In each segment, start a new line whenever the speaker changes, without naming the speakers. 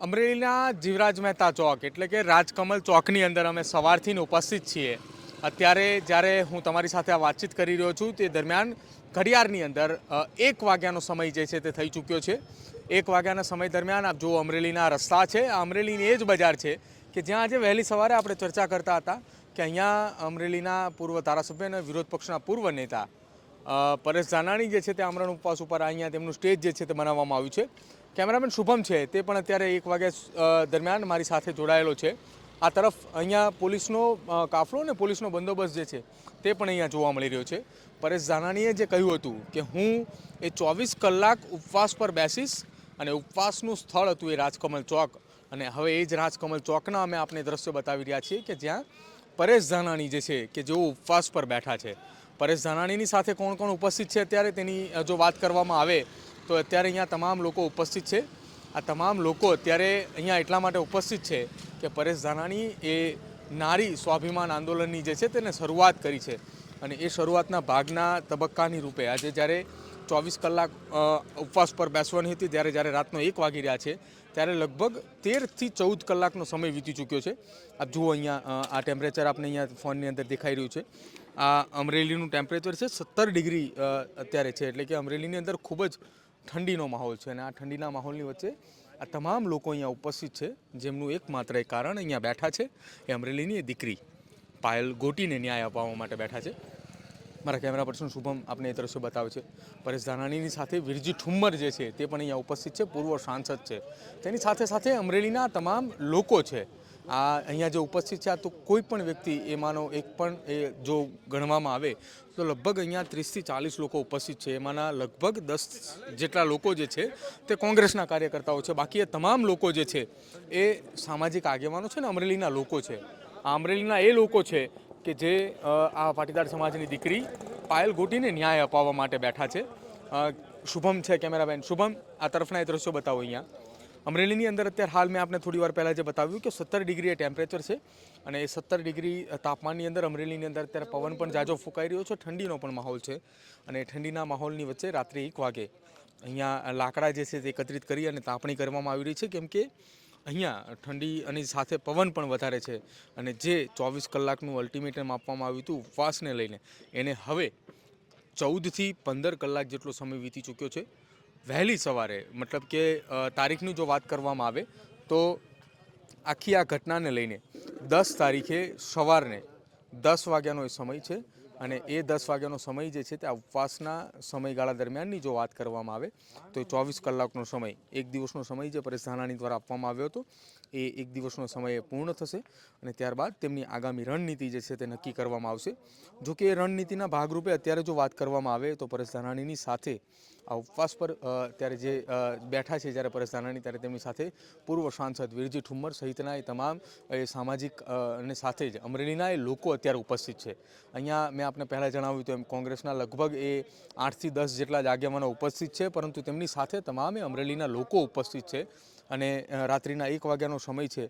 અમરેલીના જીવરાજ મહેતા ચોક એટલે કે રાજકમલ ચોકની અંદર અમે સવારથી ઉપસ્થિત છીએ. અત્યારે જ્યારે હું તમારી સાથે આ વાતચીત કરી રહ્યો છું તે દરમિયાન ઘડિયાળની અંદર 1 વાગ્યાનો સમય જે છે તે થઈ ચૂક્યો છે. 1 વાગ્યાના સમય દરમિયાન આપ જુઓ અમરેલીના રસ્તા છે. આ અમરેલીની એ જ બજાર છે કે જ્યાં આજે વહેલી સવારે આપણે ચર્ચા કરતા હતા કે અહીંયા અમરેલીના પૂર્વ ધારાસભ્ય અને વિરોધ પક્ષના પૂર્વ નેતા પરેશ ધાનાણી જે છે તે આમરણ ઉપવાસ ઉપર અહીંયા તેમનું સ્ટેજ જે છે તે બનાવવામાં આવ્યું છે. કેમેરામેન શુભમ છે તે પણ અત્યારે 1 વાગ્યા દરમિયાન મારી સાથે જોડાયેલો છે. આ તરફ અહીંયા પોલીસનો કાફલો અને પોલીસનો બંદોબસ્ત જે છે તે પણ અહીંયા જોવા મળી રહ્યો છે. પરેશ ધાનાણીએ જે કહ્યું હતું કે હું એ 24 કલાક ઉપવાસ પર બેસીશ અને ઉપવાસનું સ્થળ હતું એ રાજકમલ ચોક, અને હવે એ જ રાજકમલ ચોકના અમે આપને દ્રશ્યો બતાવી રહ્યા છીએ કે જ્યાં પરેશ ધાનાણી જે છે કે જેઓ ઉપવાસ પર બેઠા છે. પરેશ ધાનાણીની સાથે કોણ કોણ ઉપસ્થિત છે અત્યારે તેની જો વાત કરવામાં આવે તો અત્યારે અહીંયા તમામ લોકો ઉપસ્થિત છે. આ તમામ લોકો અત્યારે અહીંયા એટલા માટે ઉપસ્થિત છે કે પરેશ ધાનાણી એ નારી સ્વાભિમાન આંદોલનની જે છે તેને શરૂઆત કરી છે, અને એ શરૂઆતના ભાગના તબક્કાની રૂપે આજે જ્યારે 24 કલાક ઉપવાસ પર બેસવાની હતી જ્યારે રાતનો 1 વાગી રહ્યા છે ત્યારે લગભગ 13થી 14 કલાકનો સમય વીતી ચૂક્યો છે. આપ જુઓ અહીંયા આ ટેમ્પરેચર આપને અહીંયા ફોનની અંદર દેખાઈ રહ્યું છે. આ અમરેલીનું ટેમ્પરેચર છે 17 ડિગ્રી અત્યારે છે, એટલે કે અમરેલીની અંદર ખૂબ જ ઠંડીનો માહોલ છે. અને આ ઠંડીના માહોલની વચ્ચે આ તમામ લોકો અહીંયા ઉપસ્થિત છે જેમનું એકમાત્ર એક કારણ અહીંયા બેઠા છે એ અમરેલીની એ દીકરી પાયલ ગોટીને ન્યાય અપાવવા માટે બેઠા છે. મારા કેમેરા પર્સન શુભમ આપણે એ દ્રશ્યો બતાવે છે. પરેશ ધાનાણીની સાથે વિરજી ઠુમ્મર જે છે તે પણ અહીંયા ઉપસ્થિત છે, પૂર્વ સાંસદ છે. તેની સાથે સાથે અમરેલીના તમામ લોકો છે આ અહીંયા જે ઉપસ્થિત છે. આ તો કોઈ પણ વ્યક્તિ એમાંનો એક પણ એ જો ગણવામાં આવે તો લગભગ અહીંયા 30થી 40 લોકો ઉપસ્થિત છે. એમાંના લગભગ 10 જેટલા લોકો જે છે તે કોંગ્રેસના કાર્યકર્તાઓ છે. બાકી એ તમામ લોકો જે છે એ સામાજિક આગેવાનો છે ને અમરેલીના લોકો છે. આ અમરેલીના એ લોકો છે કે જે આ પાટીદાર સમાજની દીકરી પાયલ ગોટીને ન્યાય અપાવવા માટે બેઠા છે. શુભમ છે કેમેરામેન. શુભમ, આ તરફના એ દ્રશ્યો બતાવો. અહીંયા અમરેલીની અંદર અત્યારે હાલ મેં આપને થોડી વાર પહેલાં જે બતાવ્યું કે 17 ડિગ્રી ટેમ્પરેચર છે, અને એ 17 ડિગ્રી તાપમાનની અંદર અમરેલીની અંદર અત્યારે પવન પણ જાજો ફૂંકાઈ રહ્યો છે, ઠંડીનો પણ માહોલ છે. અને ઠંડીના માહોલની વચ્ચે રાત્રે 1 વાગે અહીંયા લાકડા જે છે તે એકત્રિત કરી અને તાપણી કરવામાં આવી રહી છે, કેમ કે અહીંયા ઠંડી અને સાથે પવન પણ વધારે છે. અને જે 24 કલાકનું અલ્ટિમેટમ આપવામાં આવ્યું હતું ઉપવાસને લઈને એને હવે 14થી 15 કલાક જેટલો સમય વીતી ચૂક્યો છે. વહેલી સવારે મતલબ કે તારીખની જો વાત કરવામાં આવે તો આખી આ ઘટનાને લઈને 10 તારીખે સવારને 10 વાગ્યાનો એ સમય છે, અને એ 10 વાગ્યાનો સમય જે છે તે આ ઉપવાસના સમયગાળા દરમિયાનની જો વાત કરવામાં આવે તો એ 24 કલાકનો સમય, એક દિવસનો સમય જે પરેશ ધાનાણી દ્વારા આપવામાં આવ્યો હતો એ એક દિવસનો સમય પૂર્ણ થશે, અને ત્યારબાદ તેમની આગામી રણનીતિ જે છે તે નક્કી કરવામાં આવશે. જો કે એ રણનીતિના ભાગરૂપે અત્યારે જો વાત કરવામાં આવે તો પરેશ ધાનાણીની સાથે આ ઉપવાસ પર ત્યારે જે બેઠા છે જ્યારે પરેશ ધાનાણી, ત્યારે તેમની સાથે પૂર્વ સાંસદ વિરજી ઠુમ્મર સહિતના એ તમામ એ સામાજિક અને સાથે જ અમરેલીના એ લોકો અત્યારે ઉપસ્થિત છે. અહીંયા મેં આપને પહેલાં જણાવ્યું તો એમ કોંગ્રેસના લગભગ એ 8થી 10 જેટલા જ આગેવાનો ઉપસ્થિત છે, પરંતુ તેમની સાથે તમામે અમરેલીના લોકો ઉપસ્થિત છે. અને રાત્રિના 1 વાગ્યાનો સમય છે,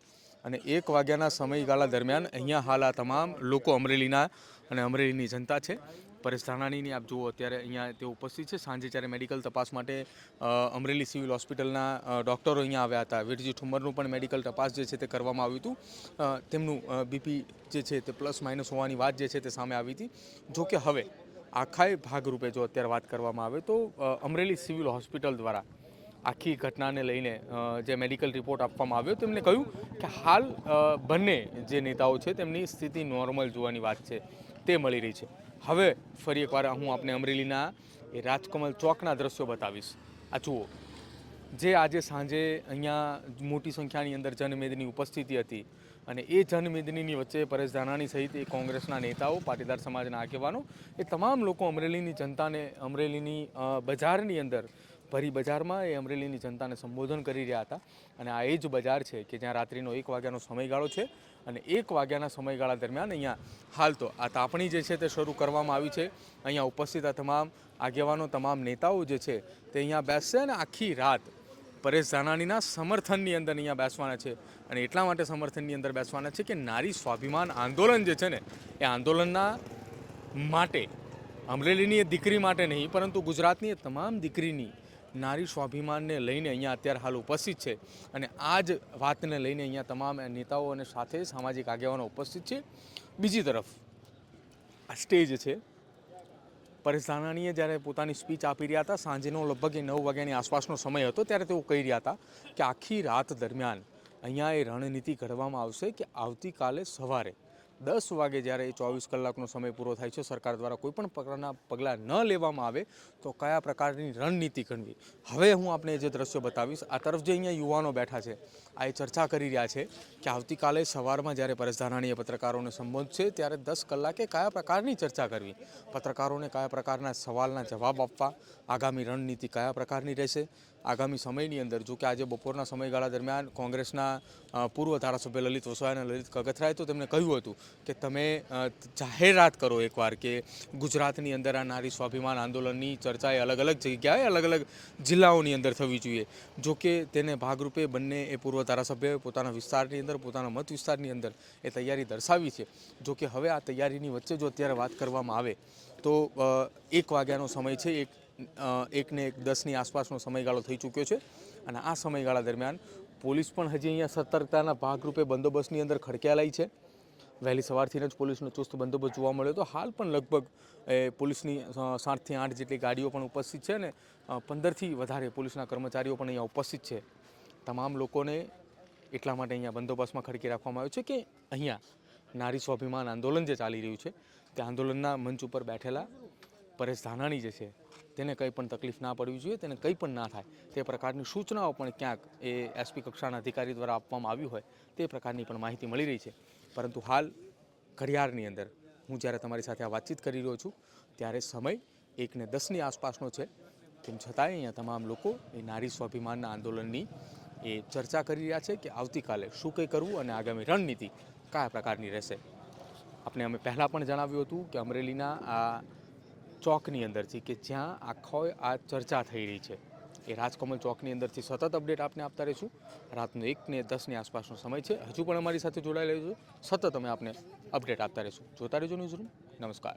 અને 1 વાગ્યાના સમયગાળા દરમિયાન અહીંયા હાલ આ તમામ લોકો અમરેલીના અને અમરેલીની જનતા છે. પરેશ ધાનાણીની આપ જુઓ અત્યારે અહીંયા તેઓ ઉપસ્થિત છે. સાંજે જ્યારે મેડિકલ તપાસ માટે અમરેલી સિવિલ હોસ્પિટલના ડૉક્ટરો અહીંયા આવ્યા હતા. વિરજી ઠુમ્મરનું પણ મેડિકલ તપાસ જે છે તે કરવામાં આવ્યું હતું. તેમનું બીપી જે છે તે પ્લસ માઇનસ હોવાની વાત જે છે તે સામે આવી હતી. જોકે હવે આખાય ભાગરૂપે જો અત્યારે વાત કરવામાં આવે તો અમરેલી સિવિલ હોસ્પિટલ દ્વારા આખી ઘટનાને લઈને જે મેડિકલ રિપોર્ટ આપવામાં આવ્યો તેમને કહ્યું કે હાલ બંને જે નેતાઓ છે તેમની સ્થિતિ નોર્મલ જોવાની વાત છે તે મળી રહી છે. હવે ફરી એકવાર હું આપને અમરેલીના એ રાજકમલ ચોકના દ્રશ્યો બતાવીશ. આ જુઓ, જે આજે સાંજે અહીંયા મોટી સંખ્યાની અંદર જનમેદની ઉપસ્થિતિ હતી, અને એ જનમેદનીની વચ્ચે પરેશ ધાનાણી સહિત એ કોંગ્રેસના નેતાઓ, પાટીદાર સમાજના આગેવાનો, એ તમામ લોકો અમરેલીની જનતાને અમરેલીની બજારની અંદર ભરી બજારમાં એ અમરેલીની જનતાને સંબોધન કરી રહ્યા હતા. અને આ એ જ બજાર છે કે જ્યાં રાત્રિનો 1 વાગ્યાનો સમયગાળો છે, અને 1 વાગ્યાના સમયગાળા દરમિયાન અહીંયા હાલ તો આ તાપણી જે છે તે શરૂ કરવામાં આવી છે. અહીંયા ઉપસ્થિત આ તમામ આગેવાનો, તમામ નેતાઓ જે છે તે અહીંયા બેસશે અને આખી રાત પરેશ ધાનાણીના સમર્થનની અંદર અહીંયા બેસવાના છે. અને એટલા માટે સમર્થનની અંદર બેસવાના છે કે નારી સ્વાભિમાન આંદોલન જે છે ને એ આંદોલનના માટે અમરેલીની એ દીકરી માટે નહીં, પરંતુ ગુજરાતની એ તમામ દીકરીની નારી સ્વાભિમાનને લઈને અહીંયા અત્યારે હાલ ઉપસ્થિત છે અને આ જ વાતને લઈને અહીંયા તમામ નેતાઓ અને સાથે સામાજિક આગેવાનો ઉપસ્થિત છે. બીજી તરફ આ સ્ટેજ છે, પરેશ ધાનાણીએ જ્યારે પોતાની સ્પીચ આપી રહ્યા હતા, સાંજનો લગભગ 9 વાગ્યાની આસપાસનો સમય હતો, ત્યારે તેઓ કહી રહ્યા હતા કે આખી રાત દરમિયાન અહીંયા એ રણનીતિ ઘડવામાં આવશે કે આવતીકાલે સવારે 10 વાગે જ્યારે એ 24 કલાકનો સમય પૂરો થાય છે, સરકાર દ્વારા કોઈપણ પ્રકારના પગલાં ન લેવામાં આવે તો કયા પ્રકારની રણનીતિ ઘડવી. હવે હું આપને જે દ્રશ્યો બતાવીશ, આ તરફ જે અહીંયા યુવાનો બેઠા છે આ એ ચર્ચા કરી રહ્યા છે કે આવતીકાલે સવારમાં જ્યારે પરેશ ધાનાણીએ પત્રકારોને સંબોધશે ત્યારે 10 કલાકે કયા પ્રકારની ચર્ચા કરવી, પત્રકારોને કયા પ્રકારના સવાલના જવાબ આપવા, આગામી રણનીતિ કયા પ્રકારની રહેશે. આગામી સમયની અંદર જો કે આજે બપોરના સમયગાળા દરમિયાન કોંગ્રેસના પૂર્વ ધારાસભ્ય લલિત વસોયા અને લલિત કગથરાએ તો તેમને કહ્યું હતું કે તમે જાહેરાત કરો એકવાર કે ગુજરાતની અંદર આ નારી સ્વાભિમાન આંદોલનની ચર્ચા એ અલગ અલગ જગ્યાએ અલગ અલગ જિલ્લાઓની અંદર થવી જોઈએ. જો કે તેને ભાગરૂપે બંને એ પૂર્વ ધારાસભ્યોએ પોતાના વિસ્તારની અંદર, પોતાના મત વિસ્તારની અંદર એ તૈયારી દર્શાવી છે. જો કે હવે આ તૈયારીની વચ્ચે જો અત્યારે વાત કરવામાં આવે તો 1 વાગ્યાનો સમય છે, 1:10ની આસપાસનો સમયગાળો થઈ ચૂક્યો છે અને આ સમયગાળા દરમિયાન પોલીસ પણ હજી અહીંયા સતર્કતાના ભાગરૂપે બંદોબસ્તની અંદર ખડકેલાઈ છે. વહેલી સવારથી જ પોલીસનો ચુસ્ત બંદોબસ્ત જોવા મળ્યો હતો. હાલ પણ લગભગ પોલીસની 7થી 8 જેટલી ગાડીઓ પણ ઉપસ્થિત છે અને 15થી વધારે પોલીસના કર્મચારીઓ પણ અહીંયા ઉપસ્થિત છે. તમામ લોકોને એટલા માટે અહીંયા બંદોબસ્તમાં ખડકી રાખવામાં આવ્યો છે કે અહીંયા નારી સ્વાભિમાન આંદોલન જે ચાલી રહ્યું છે તે આંદોલનના મંચ ઉપર બેઠેલા પરેશ ધાનાણી જે છે તેને કંઈ પણ તકલીફ ના પડવી જોઈએ, તેને કંઈ પણ ના થાય તે પ્રકારની સૂચનાઓ પણ ક્યાંક એ એસપી કક્ષાના અધિકારી દ્વારા આપવામાં આવ્યું હોય તે પ્રકારની પણ માહિતી મળી રહી છે. પરંતુ હાલ ઘડિયાળની અંદર હું જ્યારે તમારી સાથે આ વાતચીત કરી રહ્યો છું ત્યારે સમય 1:10ની આસપાસનો છે. તેમ છતાંય અહીંયા તમામ લોકો એ નારી સ્વાભિમાનના આંદોલનની એ ચર્ચા કરી રહ્યા છે કે આવતીકાલે શું કંઈ કરવું અને આગામી રણનીતિ કયા પ્રકારની રહેશે. આપણે અમે પહેલાં પણ જણાવ્યું હતું કે અમરેલીના આ ચોકની અંદરથી કે જ્યાં આખો આ ચર્ચા થઈ રહી છે એ રાજકમલ ચોકની અંદરથી સતત અપડેટ આપને આપતા રહીશું. રાતનો 1:10ની આસપાસનો સમય છે. હજુ પણ અમારી સાથે જોડાયેલા રહેજો, સતત અમે આપને અપડેટ આપતા રહીશું. જોતા રહેજો ન્યૂઝરૂમ. નમસ્કાર.